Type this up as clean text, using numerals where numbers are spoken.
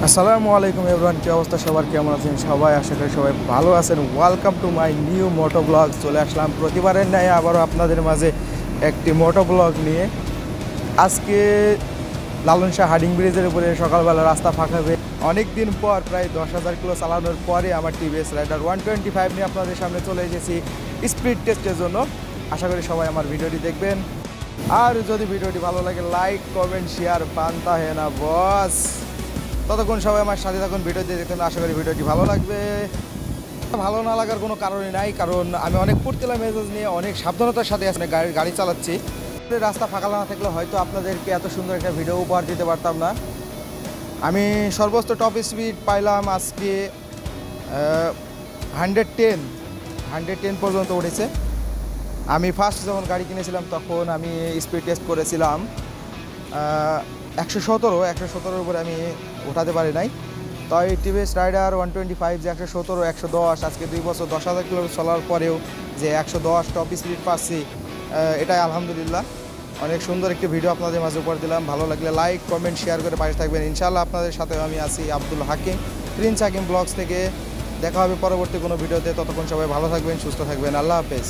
আসসালামু আলাইকুম এভরিওয়ান, কি অবস্থা সবার, কেমন আছেন সবাই? আশা করি সবাই ভালো আছেন। Welcome to my new moto blog. চলে আসলাম প্রতিবারের ন্যায় আবারও আপনাদের মাঝে একটি মোটো ব্লগ নিয়ে। আজকে লালন শাহ হার্ডিং ব্রিজের উপরে সকালবেলা রাস্তা ফাঁকা হবে অনেক দিন পর, প্রায় 10,000 কিলো চালানোর পরে আমার টিভিএস রাইডার 125 নিয়ে আপনাদের সামনে চলে এসেছি স্পিড টেস্টের জন্য। আশা করি সবাই আমার ভিডিওটি দেখবেন, আর যদি ভিডিওটি ভালো লাগে লাইক কমেন্ট শেয়ার পান্তা হে না বস। ততক্ষণ সবাই আমার সাথে থাকুন, ভিডিও দিয়ে দেখুন। আশা করি ভিডিওটি ভালো লাগবে। ভালো না লাগার কোনো কারণই নাই, কারণ আমি অনেক ফুর্তিলা মেজাজ নিয়ে অনেক সাবধানতার সাথে আসলে গাড়ি চালাচ্ছি। রাস্তা ফাঁকা না থাকলে হয়তো আপনাদেরকে এত সুন্দর একটা ভিডিও উপহার দিতে পারতাম না। আমি সর্বোচ্চ টপ স্পিড পাইলাম আজকে 110 পর্যন্ত উঠেছে। আমি ফার্স্ট যখন গাড়ি কিনেছিলাম তখন আমি স্পিড টেস্ট করেছিলাম 117 উপরে আমি উঠাতে পারি নাই। তাই টিভিএস রাইডার 125 যে 117 110 আজকে 2 বছর 10,000 কিলো চলার পরেও যে 110 টপ স্পিড পাচ্ছি, এটাই আলহামদুলিল্লাহ। অনেক সুন্দর একটি ভিডিও আপনাদের মাঝে উপহার দিলাম। ভালো লাগলে লাইক কমেন্ট শেয়ার করে পাশে থাকবেন। ইনশাআল্লাহ আপনাদের সাথে আমি আছি আব্দুল হাকিম, প্রিন্স হাকিম ব্লগস থেকে। দেখা হবে পরবর্তী কোনো ভিডিওতে। ততক্ষণ সবাই ভালো থাকবেন, সুস্থ থাকবেন। আল্লাহ হাফেজ।